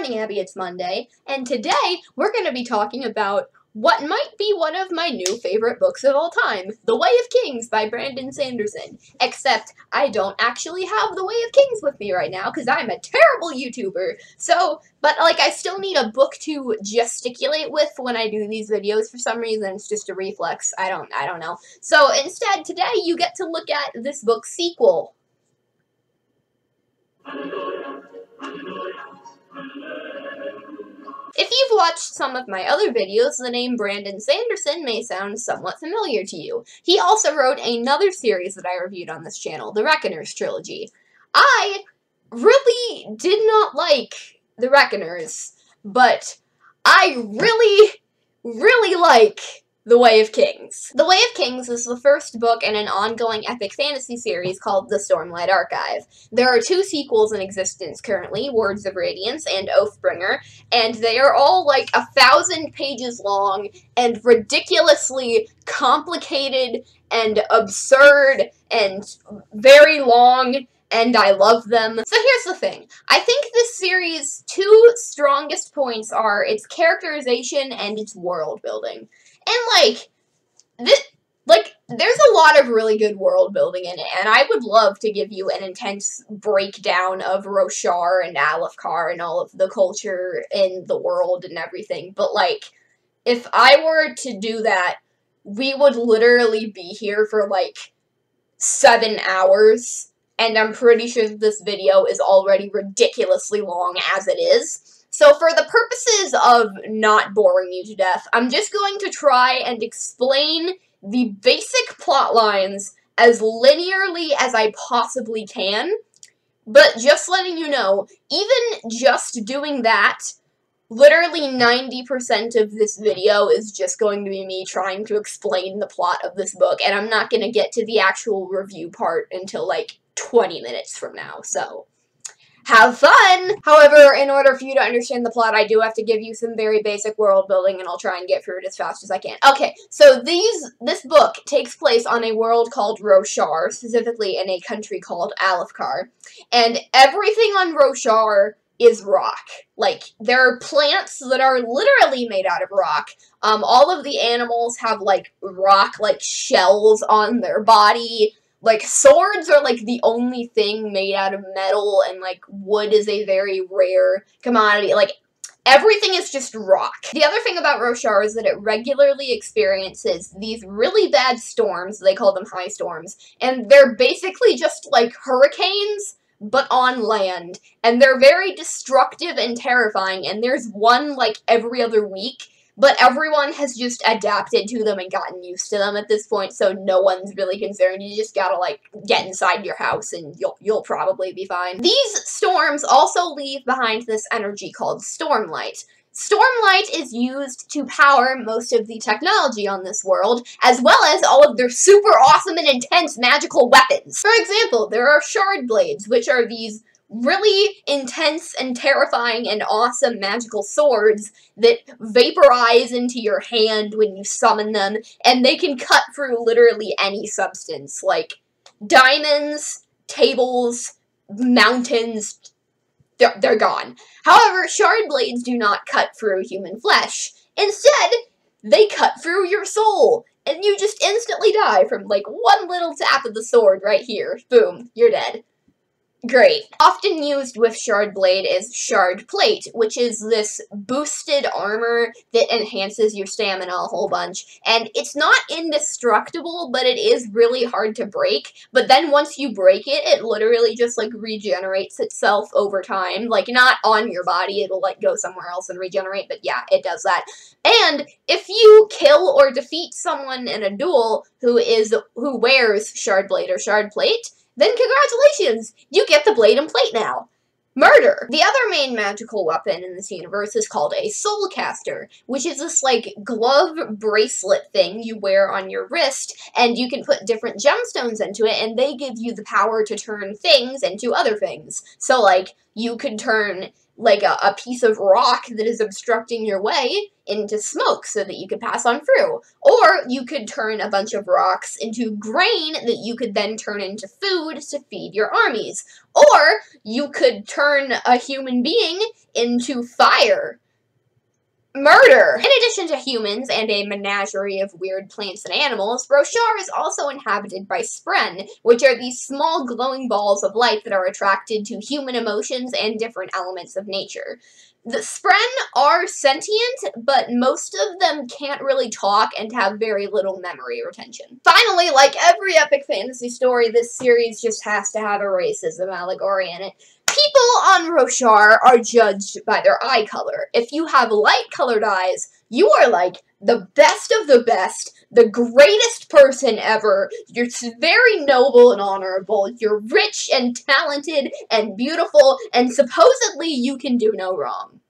morning, Abby, it's Monday, and today we're going to be talking about what might be one of my new favorite books of all time, The Way of Kings by Brandon Sanderson. Except, I don't actually have The Way of Kings with me right now, because I'm a terrible YouTuber. But I still need a book to gesticulate with when I do these videos for some reason. It's just a reflex. I don't know. So instead, today you get to look at this book's sequel. If you've watched some of my other videos, the name Brandon Sanderson may sound somewhat familiar to you. He also wrote another series that I reviewed on this channel, the Reckoners trilogy. I really did not like the Reckoners, but I really like The Way of Kings. The Way of Kings is the first book in an ongoing epic fantasy series called the Stormlight Archive. There are two sequels in existence currently, Words of Radiance and Oathbringer, and they are all like 1,000 pages long and ridiculously complicated and absurd and very long, and I love them. So here's the thing. I think this series' two strongest points are its characterization and its world building. And, there's a lot of really good world building in it, and I would love to give you an intense breakdown of Roshar and elhokar and all of the culture in the world and everything, but, if I were to do that, we would literally be here for, 7 hours, and I'm pretty sure that this video is already ridiculously long as it is. So for the purposes of not boring you to death, I'm just going to try and explain the basic plot lines as linearly as I possibly can, but just letting you know, even just doing that, literally 90% of this video is just going to be me trying to explain the plot of this book, and I'm not going to get to the actual review part until 20 minutes from now, so have fun! However, in order for you to understand the plot, I do have to give you some very basic world building, and I'll try and get through it as fast as I can. Okay, so this book takes place on a world called Roshar, specifically in a country called elhokar, and everything on Roshar is rock. There are plants that are literally made out of rock. All of the animals have, rock, shells on their body. Swords are, the only thing made out of metal, and, wood is a very rare commodity. Everything is just rock. The other thing about Roshar is that it regularly experiences these really bad storms, they call them high storms, and they're basically just, hurricanes, but on land, and they're very destructive and terrifying, and there's one, every other week. But everyone has just adapted to them and gotten used to them at this point, so no one's really concerned. You just gotta, get inside your house and you'll probably be fine. These storms also leave behind this energy called stormlight. Stormlight is used to power most of the technology on this world, as well as all of their super awesome and intense magical weapons. For example, there are shardblades, which are these really intense and terrifying and awesome magical swords that vaporize into your hand when you summon them, and they can cut through literally any substance, like diamonds, tables, mountains. They're gone. However, shardblades do not cut through human flesh. Instead, they cut through your soul, and you just instantly die from, one little tap of the sword right here. Boom, you're dead. Great. Often used with shardblade is shard plate, which is this boosted armor that enhances your stamina a whole bunch. And it's not indestructible, but it is really hard to break. But then once you break it, it literally just, regenerates itself over time. Not on your body, it'll, go somewhere else and regenerate, but yeah, it does that. And if you kill or defeat someone in a duel who wears shardblade or shard plate, then congratulations! You get the blade and plate now. Murder! The other main magical weapon in this universe is called a soul caster, which is this, glove bracelet thing you wear on your wrist, and you can put different gemstones into it, and they give you the power to turn things into other things. So, you could turn like a piece of rock that is obstructing your way into smoke so that you could pass on through. Or you could turn a bunch of rocks into grain that you could then turn into food to feed your armies. Or you could turn a human being into fire. Murder! In addition to humans and a menagerie of weird plants and animals, Roshar is also inhabited by Spren, which are these small glowing balls of light that are attracted to human emotions and different elements of nature. The Spren are sentient, but most of them can't really talk and have very little memory retention. Finally, like every epic fantasy story, this series just has to have a racism allegory in it. People on Roshar are judged by their eye color. If you have light-colored eyes, you are like the best of the best, the greatest person ever. You're very noble and honorable. You're rich and talented and beautiful, and supposedly you can do no wrong.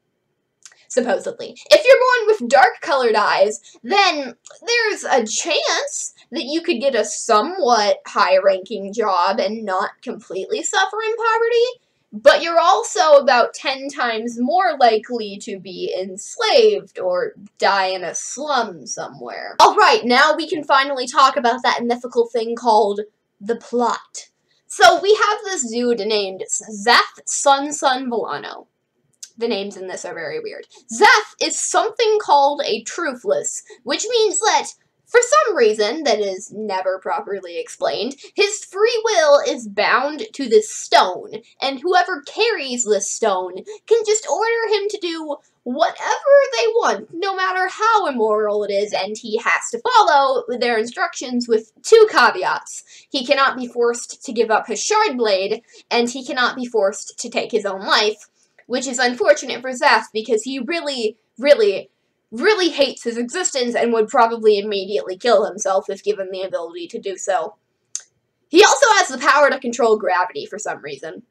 Supposedly. If you're born with dark-colored eyes, then there's a chance that you could get a somewhat high-ranking job and not completely suffer in poverty. But you're also about 10 times more likely to be enslaved or die in a slum somewhere. Alright, now we can finally talk about that mythical thing called the plot. So we have this dude named Szeth Sun Villano. The names in this are very weird. Szeth is something called a truthless, which means that for some reason that is never properly explained, his free will is bound to this stone, and whoever carries this stone can just order him to do whatever they want, no matter how immoral it is, and he has to follow their instructions with 2 caveats. He cannot be forced to give up his shardblade, and he cannot be forced to take his own life, which is unfortunate for Szeth because he really hates his existence and would probably immediately kill himself if given the ability to do so. He also has the power to control gravity for some reason.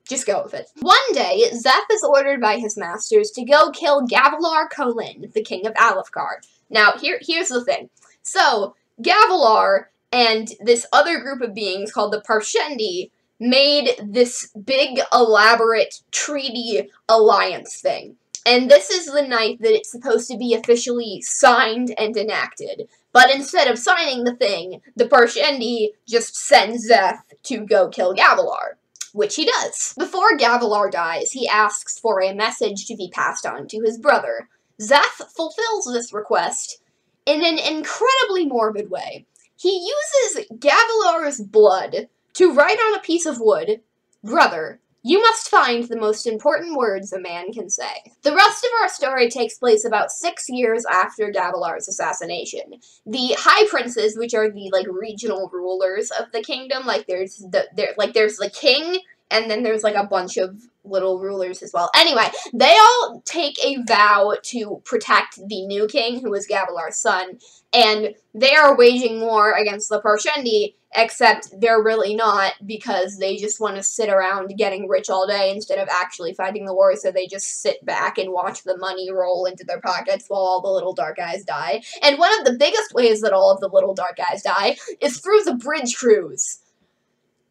Just go with it. One day, Szeth is ordered by his masters to go kill Gavilar Kholin, the king of Alethkar. Now, here's the thing. So, Gavilar and this other group of beings called the Parshendi made this big, elaborate treaty alliance thing. And this is the night that it's supposed to be officially signed and enacted. But instead of signing the thing, the Parshendi just sends Szeth to go kill Gavilar, which he does. Before Gavilar dies, he asks for a message to be passed on to his brother. Szeth fulfills this request in an incredibly morbid way. He uses Gavilar's blood to write on a piece of wood, "Brother, you must find the most important words a man can say." The rest of our story takes place about 6 years after Gavilar's assassination. The High Princes, which are the regional rulers of the kingdom, there's the king, and then there's a bunch of little rulers as well. Anyway, they all take a vow to protect the new king, who is Gavilar's son, and they are waging war against the Parshendi, except they're really not, because they just want to sit around getting rich all day instead of actually fighting the war, so they just sit back and watch the money roll into their pockets while all the little dark guys die. And one of the biggest ways that all of the little dark guys die is through the bridge crews.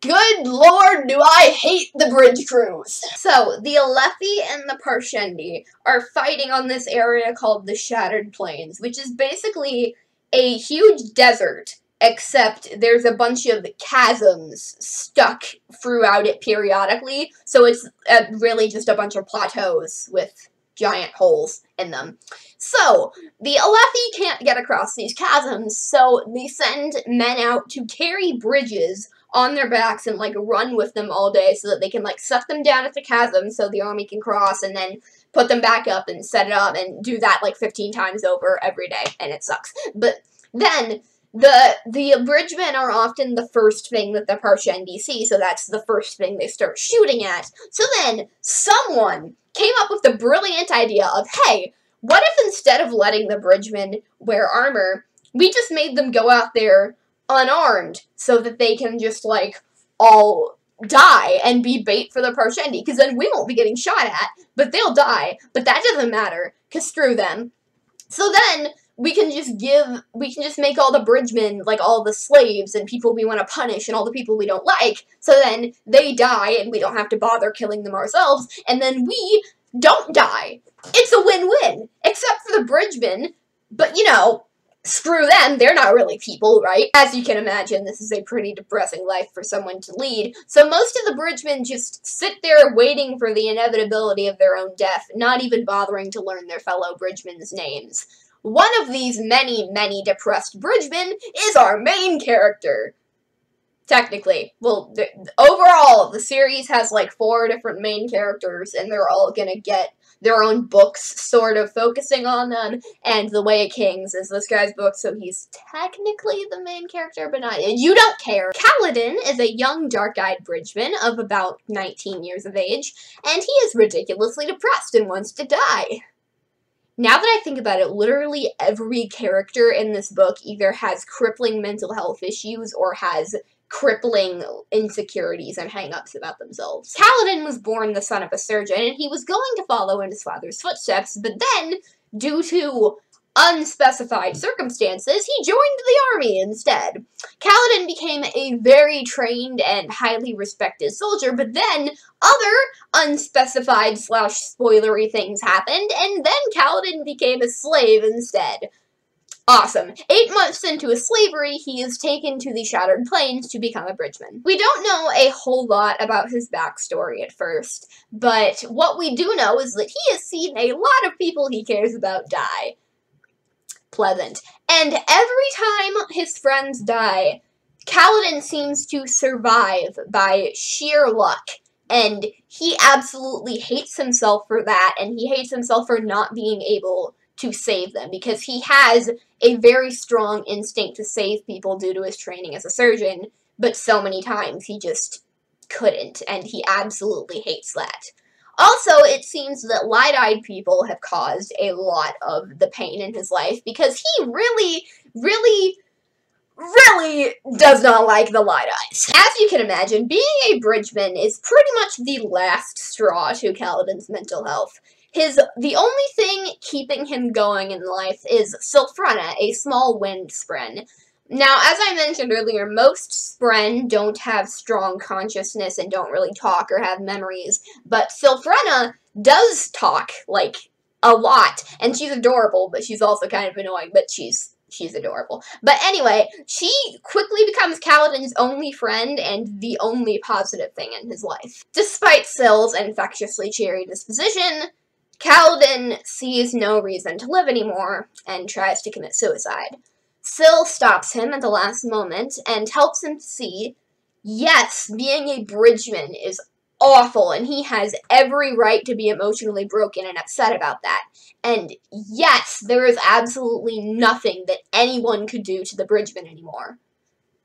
Good lord, do I hate the bridge crews! So, the Alethi and the Parshendi are fighting on this area called the Shattered Plains, which is basically a huge desert, except there's a bunch of chasms stuck throughout it periodically, so it's really just a bunch of plateaus with giant holes in them. So, the Alethi can't get across these chasms, so they send men out to carry bridges on their backs and run with them all day so that they can suck them down at the chasm so the army can cross, and then put them back up and set it up and do that 15 times over every day, and it sucks. But then the abridgemen are often the first thing that the Parshendi see, so that's the first thing they start shooting at. So then someone came up with the brilliant idea of, hey, what if instead of letting the bridgemen wear armor, we just made them go out there unarmed so that they can just all die and be bait for the Parshendi, because then we won't be getting shot at, but they'll die. But that doesn't matter, because screw them. So then we can just make all the bridgemen, like, all the slaves and people we want to punish and all the people we don't like, so then they die and we don't have to bother killing them ourselves, and then we don't die. It's a win-win, except for the bridgemen, but, you know, screw them, they're not really people, right? As you can imagine, this is a pretty depressing life for someone to lead, so most of the bridgemen just sit there waiting for the inevitability of their own death, not even bothering to learn their fellow bridgemen's names. One of these many, many depressed bridgemen is our main character. Technically. Well, overall, the series has like 4 different main characters, and they're all gonna get their own books sort of focusing on them, and The Way of Kings is this guy's book, so he's technically the main character, but not. You don't care. Kaladin is a young, dark-eyed bridgeman of about 19 years of age, and he is ridiculously depressed and wants to die. Now that I think about it, literally every character in this book either has crippling mental health issues or has crippling insecurities and hang-ups about themselves. Kaladin was born the son of a surgeon, and he was going to follow in his father's footsteps, but then, due to unspecified circumstances, he joined the army instead. Kaladin became a very trained and highly respected soldier, but then other unspecified / spoilery things happened, and then Kaladin became a slave instead. Awesome. 8 months into his slavery, he is taken to the Shattered Plains to become a bridgeman. We don't know a whole lot about his backstory at first, but what we do know is that he has seen a lot of people he cares about die. Pleasant. And every time his friends die, Kaladin seems to survive by sheer luck, and he absolutely hates himself for that, and he hates himself for not being able to save them, because he has a very strong instinct to save people due to his training as a surgeon, but so many times he just couldn't, and he absolutely hates that. Also, it seems that light-eyed people have caused a lot of the pain in his life, because he really does not like the light eyes. As you can imagine, being a bridgeman is pretty much the last straw to Kaladin's mental health. The only thing keeping him going in life is Sylphrena, a small wind spren. Now, as I mentioned earlier, most spren don't have strong consciousness and don't really talk or have memories, but Sylphrena does talk, like, a lot, and she's adorable, but she's also kind of annoying, but she's adorable. But anyway, she quickly becomes Kaladin's only friend and the only positive thing in his life. Despite Syl's infectiously cheery disposition, Kaladin sees no reason to live anymore and tries to commit suicide. Syl stops him at the last moment and helps him to see, yes, being a bridgeman is awful, and he has every right to be emotionally broken and upset about that. And yes, there is absolutely nothing that anyone could do to the bridgemen anymore.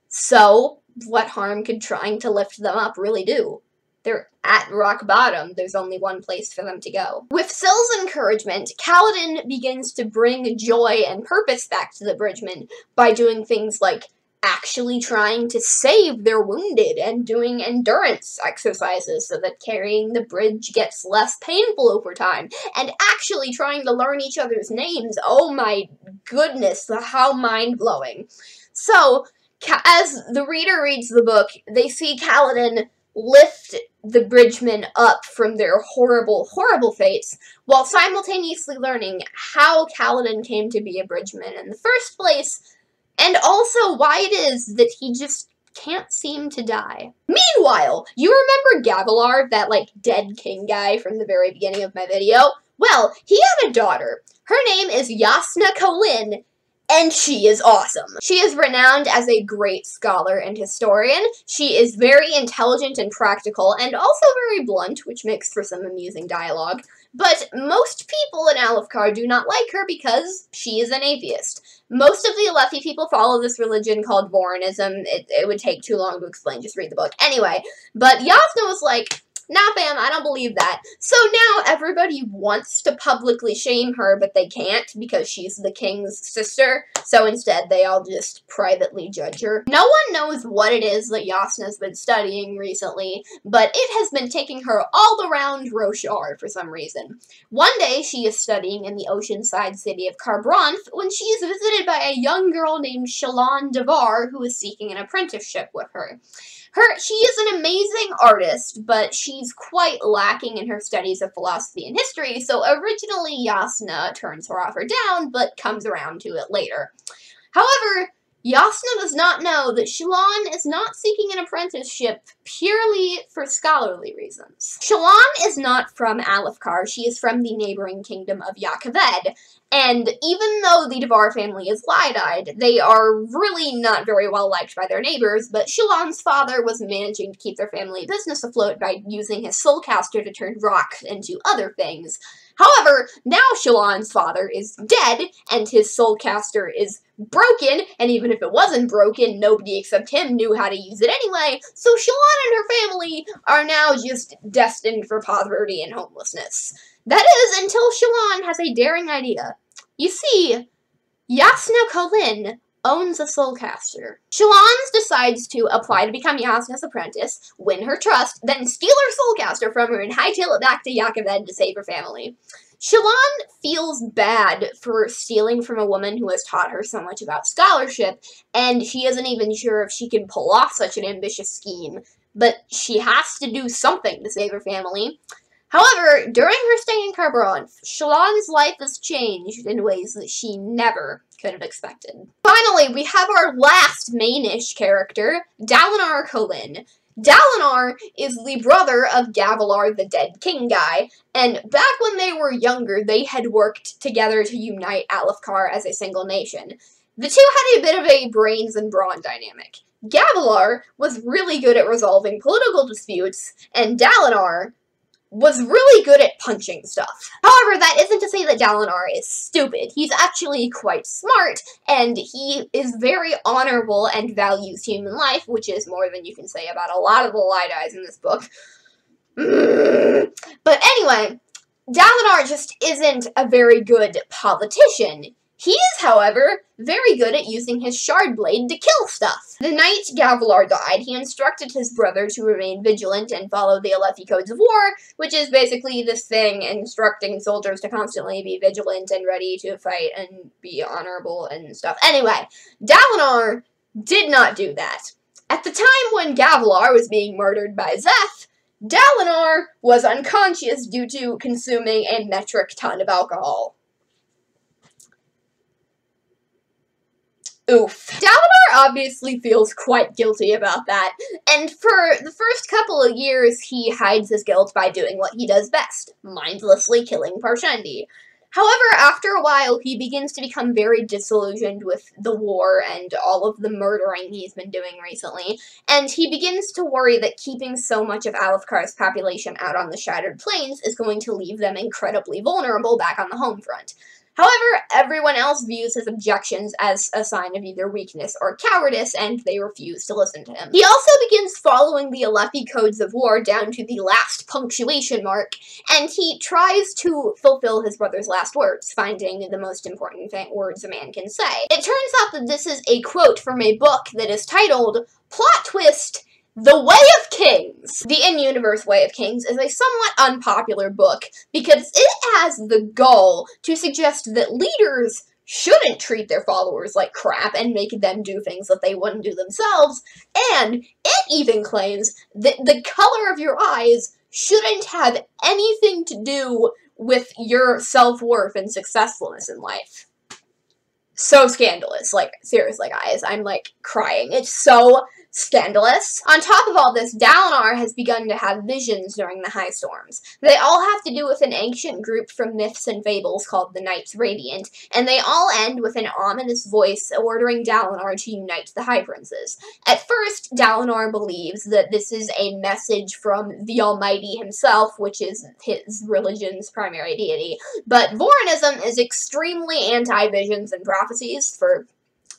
So, what harm could trying to lift them up really do? They're at rock bottom. There's only one place for them to go. With Syl's encouragement, Kaladin begins to bring joy and purpose back to the bridgemen by doing things like actually trying to save their wounded and doing endurance exercises so that carrying the bridge gets less painful over time, and actually trying to learn each other's names. Oh my goodness, how mind-blowing. So, as the reader reads the book, they see Kaladin lift the bridgemen up from their horrible, horrible fates, while simultaneously learning how Kaladin came to be a bridgeman in the first place, and also why it is that he just can't seem to die. Meanwhile, you remember Gavilar, that, like, dead king guy from the very beginning of my video? Well, he had a daughter. Her name is Jasna Kholin, and she is awesome. She is renowned as a great scholar and historian. She is very intelligent and practical, and also very blunt, which makes for some amusing dialogue. But most people in elhokar do not like her because she is an atheist. Most of the Alethi people follow this religion called Vorinism. It would take too long to explain, just read the book. Anyway, but Jasna was like, Nah, fam, I don't believe that. So now everybody wants to publicly shame her, but they can't because she's the king's sister. So instead, they all just privately judge her. No one knows what it is that Yasna's been studying recently, but it has been taking her all around Roshar for some reason. One day, she is studying in the oceanside city of Kharbranth when she is visited by a young girl named Shallan Davar, who is seeking an apprenticeship with her. She is an amazing artist, but she's quite lacking in her studies of philosophy and history, so originally Yasna turns her offer down, but comes around to it later. However, Yasna does not know that Shallan is not seeking an apprenticeship purely for scholarly reasons. Shallan is not from Alefkar, she is from the neighboring kingdom of Yakaved, and even though the Davar family is light-eyed, they are really not very well liked by their neighbors, but Shallan's father was managing to keep their family business afloat by using his soulcaster to turn rock into other things. However, now Shallan's father is dead, and his soulcaster is broken, and even if it wasn't broken, nobody except him knew how to use it anyway, so Shallan and her family are now just destined for poverty and homelessness. That is, until Shallan has a daring idea. You see, Yasna Kholin owns a soulcaster. Shallan decides to apply to become Yasna's apprentice, win her trust, then steal her soulcaster from her and hightail it back to Yakaved to save her family. Shallan feels bad for stealing from a woman who has taught her so much about scholarship, and she isn't even sure if she can pull off such an ambitious scheme, but she has to do something to save her family. However, during her stay in Kharbranth, Shallan's life has changed in ways that she never could have expected. Finally, we have our last main-ish character, Dalinar Kholin. Dalinar is the brother of Gavilar, the dead king guy, and back when they were younger, they had worked together to unite Alefkar as a single nation. The two had a bit of a brains and brawn dynamic. Gavilar was really good at resolving political disputes, and Dalinar was really good at punching stuff. However, that isn't to say that Dalinar is stupid. He's actually quite smart, and he is very honorable and values human life, which is more than you can say about a lot of the light-eyes in this book. But anyway, Dalinar just isn't a very good politician. He is, however, very good at using his shardblade to kill stuff. The night Gavilar died, he instructed his brother to remain vigilant and follow the Alethi Codes of War, which is basically this thing instructing soldiers to constantly be vigilant and ready to fight and be honorable and stuff. Anyway, Dalinar did not do that. At the time when Gavilar was being murdered by Zeph, Dalinar was unconscious due to consuming a metric ton of alcohol. Oof. Dalinar obviously feels quite guilty about that, and for the first couple of years he hides his guilt by doing what he does best, mindlessly killing Parshendi. However, after a while he begins to become very disillusioned with the war and all of the murdering he's been doing recently, and he begins to worry that keeping so much of Alefkar's population out on the Shattered Plains is going to leave them incredibly vulnerable back on the home front. However, everyone else views his objections as a sign of either weakness or cowardice, and they refuse to listen to him. He also begins following the Alethi Codes of War down to the last punctuation mark, and he tries to fulfill his brother's last words, finding the most important words a man can say. It turns out that this is a quote from a book that is titled, Plot Twist, The Way of Kings. The in-universe Way of Kings is a somewhat unpopular book because it has the gall to suggest that leaders shouldn't treat their followers like crap and make them do things that they wouldn't do themselves, and it even claims that the color of your eyes shouldn't have anything to do with your self-worth and successfulness in life. So scandalous. Like, seriously, guys, I'm, like, crying. It's so scandalous. On top of all this, Dalinar has begun to have visions during the high storms. They all have to do with an ancient group from myths and fables called the Knights Radiant, and they all end with an ominous voice ordering Dalinar to unite the High Princes. At first, Dalinar believes that this is a message from the Almighty himself, which is his religion's primary deity, but Vorinism is extremely anti-visions and prophecies for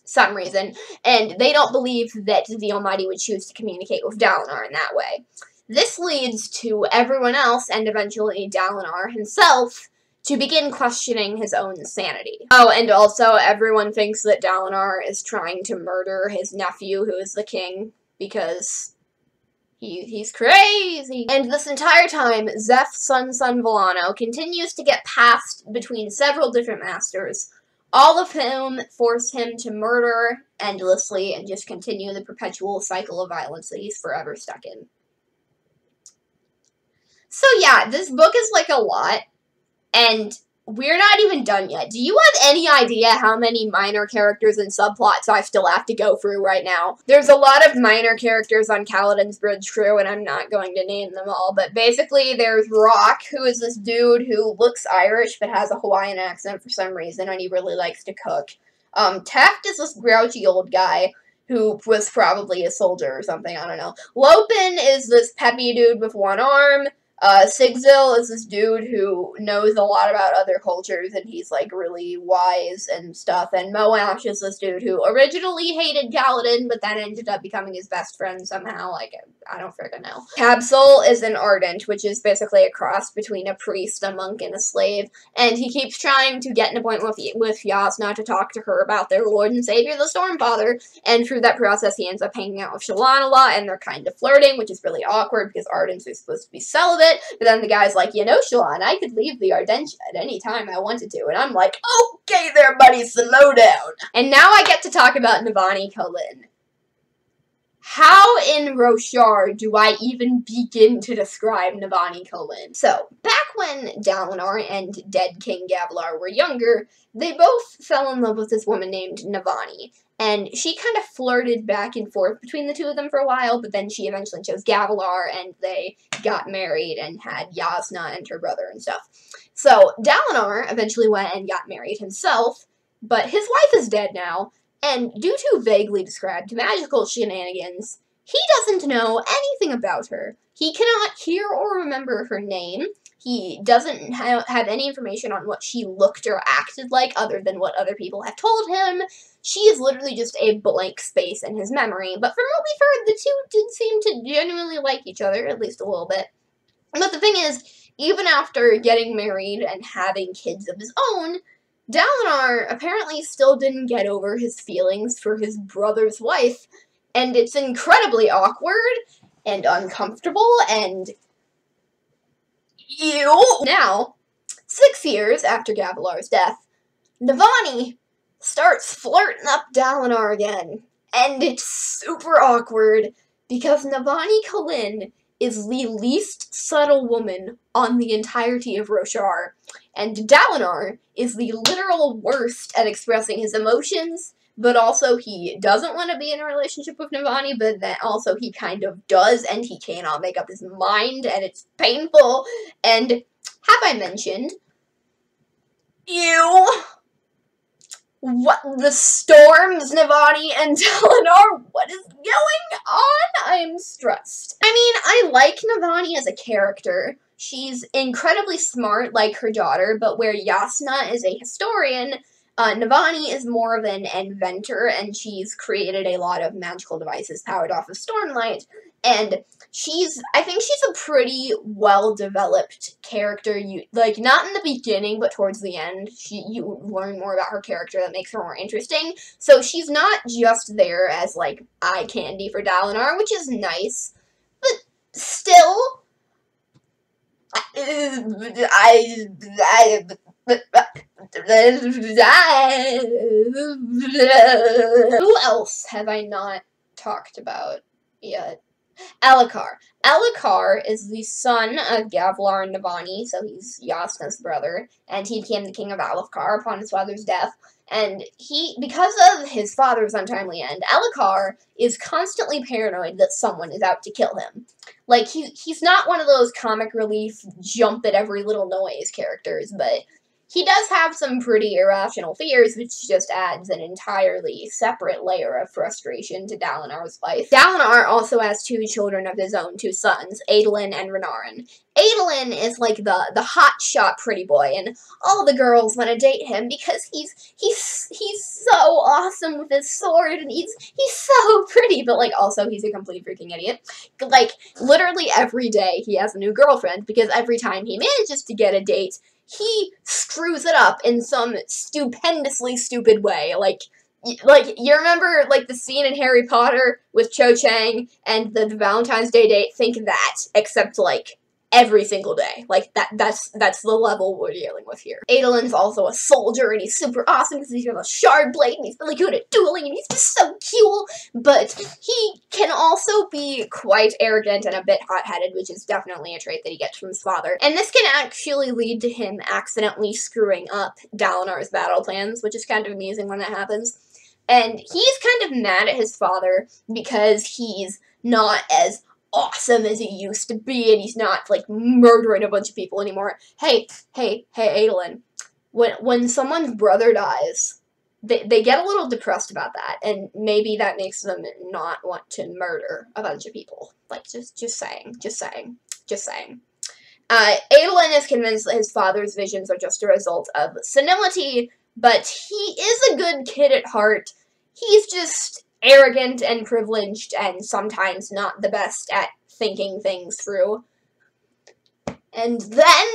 some reason, and they don't believe that the Almighty would choose to communicate with Dalinar in that way. This leads to everyone else, and eventually Dalinar himself, to begin questioning his own sanity. Oh, and also everyone thinks that Dalinar is trying to murder his nephew, who is the king, because he's crazy. And this entire time, Zeph's son Villano continues to get passed between several different masters, all of whom force him to murder endlessly and just continue the perpetual cycle of violence that he's forever stuck in. So yeah, this book is like a lot, and we're not even done yet. Do you have any idea how many minor characters and subplots I still have to go through right now? There's a lot of minor characters on Kaladin's Bridge crew, and I'm not going to name them all, but basically there's Rock, who is this dude who looks Irish but has a Hawaiian accent for some reason, and he really likes to cook. Taft is this grouchy old guy who was probably a soldier or something, I don't know. Lopin is this peppy dude with one arm. Sigzil is this dude who knows a lot about other cultures, and he's, like, really wise and stuff, and Moash is this dude who originally hated Kaladin, but then ended up becoming his best friend somehow, like, I don't friggin' know. Cabsol is an Ardent, which is basically a cross between a priest, a monk, and a slave, and he keeps trying to get an appointment with Jasnah to talk to her about their Lord and Savior, the Stormfather, and through that process he ends up hanging out with Shallan a lot, and they're kind of flirting, which is really awkward, because Ardents are supposed to be celibate. But then the guy's like, you know, Shallan, I could leave the Ardentia at any time I wanted to. And I'm like, okay there, buddy, slow down. And now I get to talk about Navani Kholin. How in Roshar do I even begin to describe Navani Kholin? So, back when Dalinar and dead King Gavilar were younger, they both fell in love with this woman named Navani. And she kind of flirted back and forth between the two of them for a while, but then she eventually chose Gavilar, and they got married and had Jasnah and her brother and stuff. So, Dalinar eventually went and got married himself, but his wife is dead now, and due to vaguely described magical shenanigans, he doesn't know anything about her. He cannot hear or remember her name. He doesn't have any information on what she looked or acted like other than what other people have told him. She is literally just a blank space in his memory, but from what we've heard, the two did seem to genuinely like each other, at least a little bit. But the thing is, even after getting married and having kids of his own, Dalinar apparently still didn't get over his feelings for his brother's wife, and it's incredibly awkward and uncomfortable and ew. Now, 6 years after Gavilar's death, Navani starts flirting up Dalinar again, and it's super awkward because Navani Kholin is the least subtle woman on the entirety of Roshar, and Dalinar is the literal worst at expressing his emotions, but also he doesn't want to be in a relationship with Navani, but then also he kind of does, and he cannot make up his mind, and it's painful, and have I mentioned, ew, what, the storms, Navani and Dalinar, what is going on? I'm stressed. I mean, I like Navani as a character. She's incredibly smart, like her daughter, but where Jasnah is a historian, Navani is more of an inventor, and she's created a lot of magical devices powered off of Stormlight, and I think she's a pretty well-developed character. Like, not in the beginning, but towards the end, you learn more about her character that makes her more interesting, so she's not just there as, like, eye candy for Dalinar, which is nice, but still, who else have I not talked about yet? Elhokar. Elhokar is the son of Gavilar and Navani, so he's Jasnah's brother, and he became the king of Alethkar upon his father's death. And because of his father's untimely end, Elhokar is constantly paranoid that someone is out to kill him. Like, he's not one of those comic relief, jump at every little noise characters, but He does have some pretty irrational fears, which just adds an entirely separate layer of frustration to Dalinar's life. Dalinar also has 2 children of his own, 2 sons, Adolin and Renarin. Adolin is like the hotshot pretty boy, and all the girls want to date him because he's so awesome with his sword, and he's so pretty, but like also he's a complete freaking idiot. Like literally every day he has a new girlfriend because every time he manages to get a date, he screws it up in some stupendously stupid way. Like you remember like the scene in Harry Potter with Cho Chang and the Valentine's Day date? Think that, except like every single day. Like that's the level we're dealing with here. Adolin's also a soldier, and he's super awesome because he's got a shardblade, and he's really good at dueling, and he's just so cool. But he can also be quite arrogant and a bit hot-headed, which is definitely a trait that he gets from his father. And this can actually lead to him accidentally screwing up Dalinar's battle plans, which is kind of amusing when that happens. And he's kind of mad at his father because he's not as awesome as he used to be, and he's not like murdering a bunch of people anymore. Hey, Adolin, when someone's brother dies, they get a little depressed about that, and maybe that makes them not want to murder a bunch of people. Like just saying. Adolin is convinced that his father's visions are just a result of senility, but he is a good kid at heart. He's just arrogant and privileged, and sometimes not the best at thinking things through. And then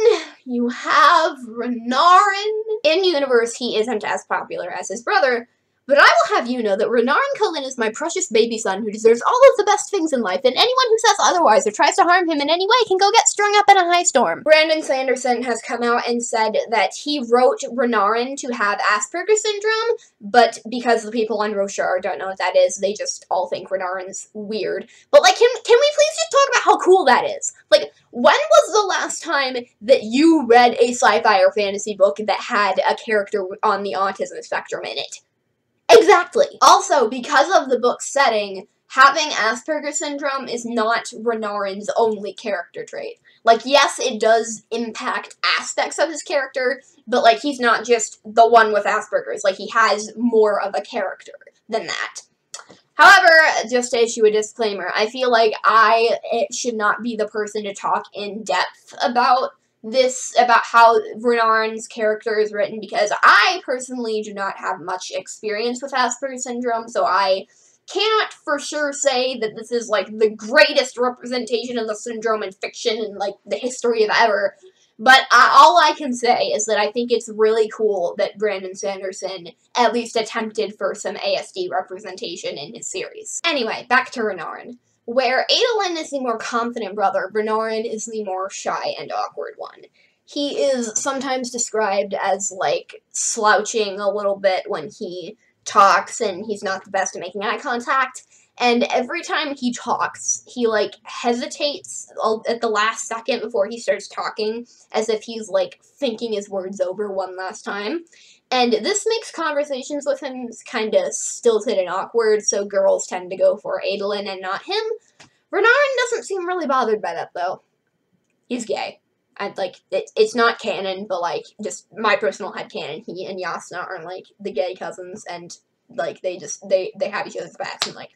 you have Renarin. In universe, he isn't as popular as his brother, but I will have you know that Renarin Kholin is my precious baby son who deserves all of the best things in life, and anyone who says otherwise or tries to harm him in any way can go get strung up in a high storm. Brandon Sanderson has come out and said that he wrote Renarin to have Asperger's syndrome, but because the people on Roshar don't know what that is, they just all think Renarin's weird. But like, can we please just talk about how cool that is? Like, when was the last time that you read a sci-fi or fantasy book that had a character on the autism spectrum in it? Exactly. Also, because of the book's setting, having Asperger's syndrome is not Renarin's only character trait. Like, yes, it does impact aspects of his character, but, like, he's not just the one with Asperger's. Like, he has more of a character than that. However, just to issue a disclaimer, I feel like I should not be the person to talk in depth about this, about how Renarin's character is written, because I personally do not have much experience with Asperger's syndrome, so I cannot for sure say that this is like the greatest representation of the syndrome in fiction in like the history of ever. But all I can say is that I think it's really cool that Brandon Sanderson at least attempted for some ASD representation in his series. Anyway, back to Renarin. Where Adolin is the more confident brother, Renarin is the more shy and awkward one. He is sometimes described as, like, slouching a little bit when he talks, and he's not the best at making eye contact. And every time he talks, he, like, hesitates at the last second before he starts talking, as if he's, like, thinking his words over one last time. And this makes conversations with him kind of stilted and awkward, so girls tend to go for Adolin and not him. Renarin doesn't seem really bothered by that, though. He's gay. It's not canon, but, like, just my personal headcanon, he and Yasna are, like, the gay cousins, and, like, they have each other's backs, and, like,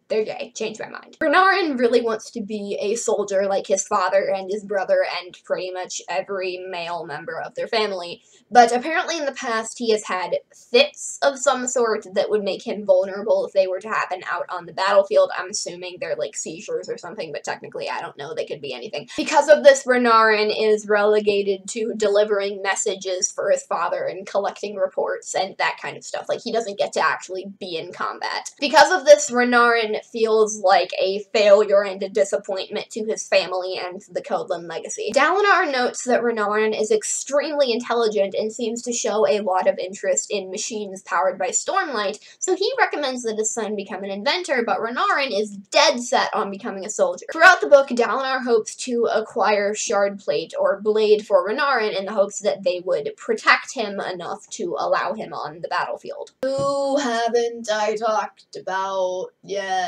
they're gay. Changed my mind. Renarin really wants to be a soldier like his father and his brother and pretty much every male member of their family, but apparently in the past he has had fits of some sort that would make him vulnerable if they were to happen out on the battlefield. I'm assuming they're like seizures or something, but technically I don't know, they could be anything. Because of this, Renarin is relegated to delivering messages for his father and collecting reports and that kind of stuff. Like, he doesn't get to actually be in combat. Because of this, Renarin feels like a failure and a disappointment to his family and the Kholin legacy. Dalinar notes that Renarin is extremely intelligent and seems to show a lot of interest in machines powered by Stormlight, so he recommends that his son become an inventor, but Renarin is dead set on becoming a soldier. Throughout the book, Dalinar hopes to acquire shardblade or blade for Renarin in the hopes that they would protect him enough to allow him on the battlefield. Who haven't I talked about yet?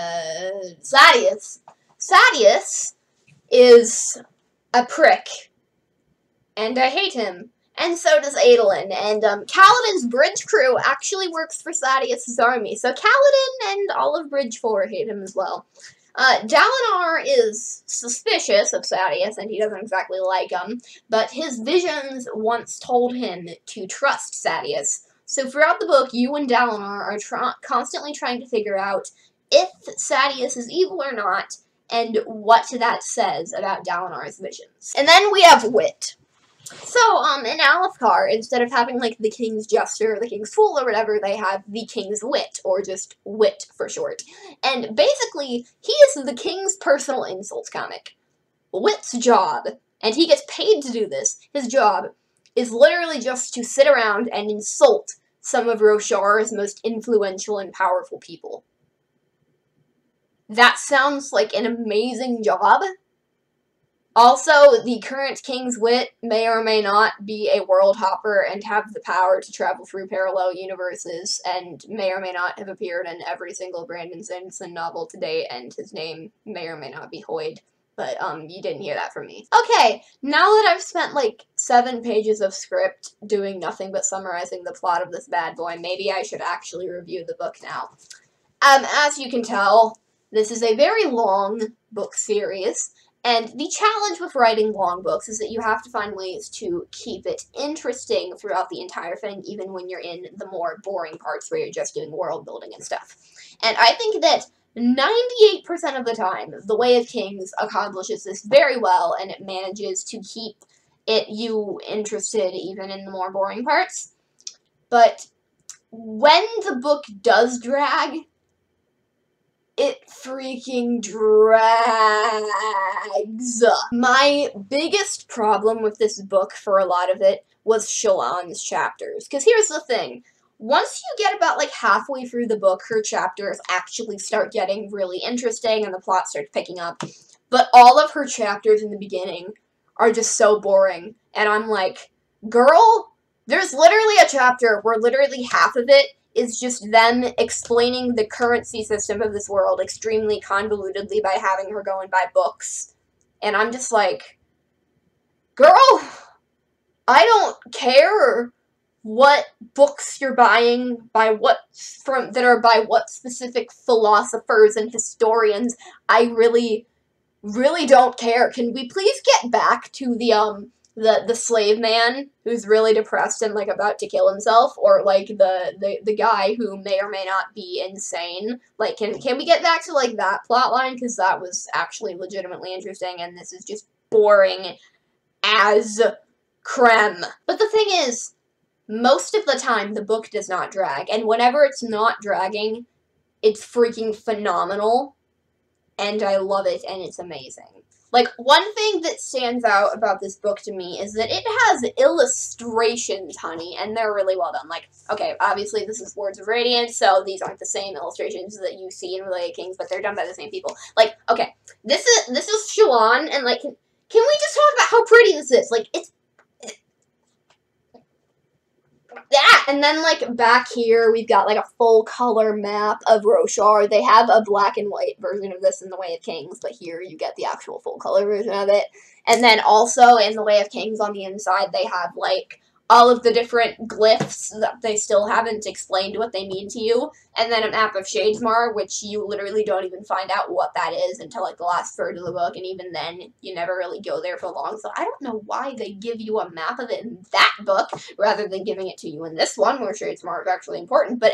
Sadeas. Sadeas is a prick, and I hate him, And so does Adolin. And Kaladin's bridge crew actually works for Sadeas's army. So Kaladin and all of Bridge 4 hate him as well. Dalinar is suspicious of Sadeas, and he doesn't exactly like him, but his visions once told him to trust Sadeas. So throughout the book, you and Dalinar are constantly trying to figure out if Sadeas is evil or not, and what that says about Dalinar's visions. And then we have wit. So, in elhokar, instead of having, like, the King's Jester or the King's Fool or whatever, they have the King's Wit, or just Wit for short. And basically, he is the King's personal insult comic. Wit's job, and he gets paid to do this, his job is literally just to sit around and insult some of Roshar's most influential and powerful people. That sounds like an amazing job. Also, the current King's Wit may or may not be a world hopper and have the power to travel through parallel universes, and may or may not have appeared in every single Brandon Sanderson novel to date, and his name may or may not be Hoyd. But, you didn't hear that from me. Okay, now that I've spent, like, 7 pages of script doing nothing but summarizing the plot of this bad boy, maybe I should actually review the book now. As you can tell, this is a very long book series. And the challenge with writing long books is that you have to find ways to keep it interesting throughout the entire thing, even when you're in the more boring parts where you're just doing world building and stuff. And I think that 98% of the time, The Way of Kings accomplishes this very well, and it manages to keep you interested even in the more boring parts. But when the book does drag, it freaking drags. My biggest problem with this book for a lot of it was Shallan's chapters. Because here's the thing. Once you get about, like, halfway through the book, her chapters actually start getting really interesting and the plot starts picking up. But all of her chapters in the beginning are just so boring. And I'm like, girl, there's literally a chapter where literally half of it is just them explaining the currency system of this world extremely convolutedly by having her go and buy books. And I'm just like, girl, I don't care what books you're buying, that are by what specific philosophers and historians. I really, really don't care. Can we please get back to the slave man who's really depressed and, like, about to kill himself, or, like, the guy who may or may not be insane? Like, can we get back to, like, that plot line? Because that was actually legitimately interesting, and this is just boring as creme. But the thing is, most of the time, the book does not drag, and whenever it's not dragging, it's freaking phenomenal, and I love it, and it's amazing. Like, one thing that stands out about this book to me is that it has illustrations, honey, and they're really well done. Like, okay, obviously this is Words of Radiance, so these aren't the same illustrations that you see in Relay of Kings, but they're done by the same people. Like, okay, this is Shallan, and, like, can we just talk about how pretty this is? Like, it's that! And then, like, back here, we've got, like, a full color map of Roshar. They have a black and white version of this in The Way of Kings, but here you get the actual full color version of it. And then also in The Way of Kings on the inside, they have, like, all of the different glyphs that they still haven't explained what they mean to you. And then a map of Shadesmar, which you literally don't even find out what that is until, like, the last third of the book, and even then, you never really go there for long. So I don't know why they give you a map of it in that book, rather than giving it to you in this one, where Shadesmar is actually important. But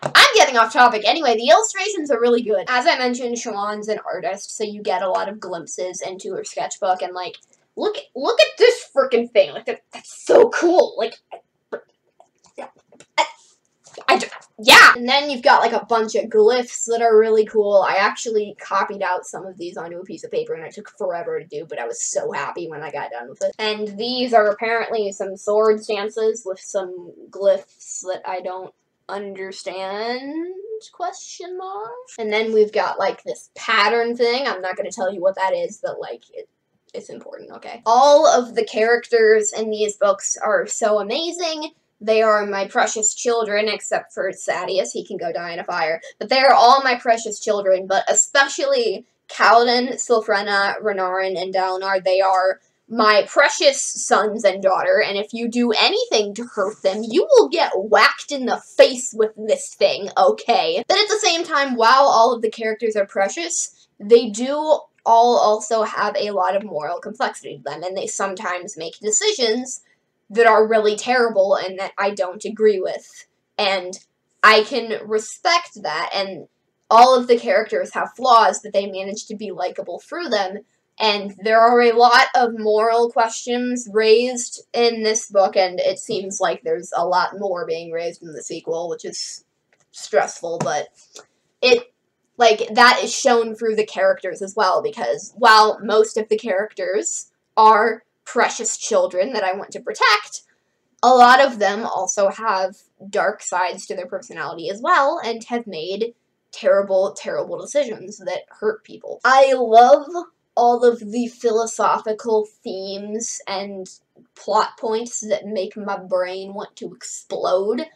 I'm getting off topic. Anyway, the illustrations are really good. As I mentioned, Shallan's an artist, so you get a lot of glimpses into her sketchbook, and, like, look at this freaking thing. Like, that's so cool. Like, yeah. And then you've got, like, a bunch of glyphs that are really cool. I actually copied out some of these onto a piece of paper, and it took forever to do, but I was so happy when I got done with it. And these are apparently some sword stances with some glyphs that I don't understand, question mark. And then we've got, like, this pattern thing. I'm not going to tell you what that is, but, like, it's important, okay? All of the characters in these books are so amazing. They are my precious children, except for Sadeas. He can go die in a fire. But they are all my precious children, but especially Kaladin, Sylphrena, Renarin, and Dalinar. They are my precious sons and daughter, and if you do anything to hurt them, you will get whacked in the face with this thing, okay? But at the same time, while all of the characters are precious, they do all also have a lot of moral complexity to them, and they sometimes make decisions that are really terrible and that I don't agree with. And I can respect that, and all of the characters have flaws, but they manage to be likable through them. And there are a lot of moral questions raised in this book, and it seems like there's a lot more being raised in the sequel, which is stressful, but that is shown through the characters as well, because while most of the characters are precious children that I want to protect, a lot of them also have dark sides to their personality as well, and have made terrible, terrible decisions that hurt people. I love all of the philosophical themes and plot points that make my brain want to explode.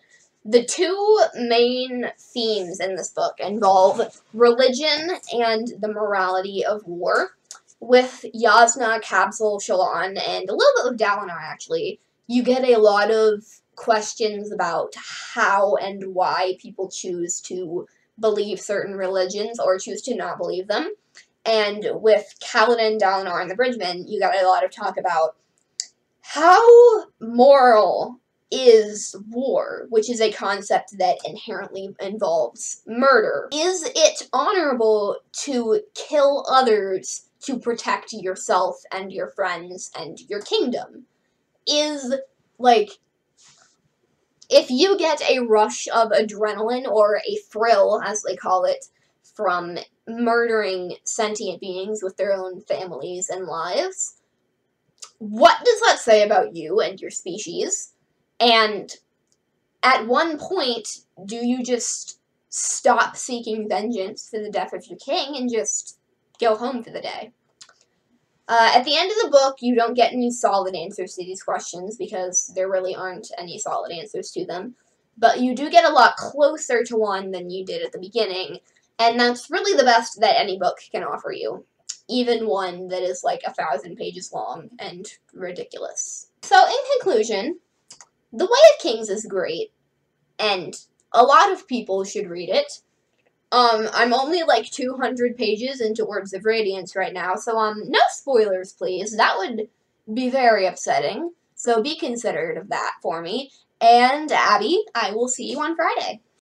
The two main themes in this book involve religion and the morality of war. With Yasna, Capsule, Shallan, and a little bit of Dalinar, actually, you get a lot of questions about how and why people choose to believe certain religions or choose to not believe them. And with Kaladin, Dalinar, and the Bridgemen, you got a lot of talk about how moral is war, which is a concept that inherently involves murder. Is it honorable to kill others to protect yourself and your friends and your kingdom? Is, if you get a rush of adrenaline or a thrill, as they call it, from murdering sentient beings with their own families and lives, what does that say about you and your species? And at one point, do you just stop seeking vengeance for the death of your king and just go home for the day? At the end of the book, you don't get any solid answers to these questions because there really aren't any solid answers to them. But you do get a lot closer to one than you did at the beginning, and that's really the best that any book can offer you. Even one that is like 1,000 pages long and ridiculous. So in conclusion, The Way of Kings is great, and a lot of people should read it. I'm only like 200 pages into Words of Radiance right now, so no spoilers please. That would be very upsetting, so be considerate of that for me. And Abby, I will see you on Friday.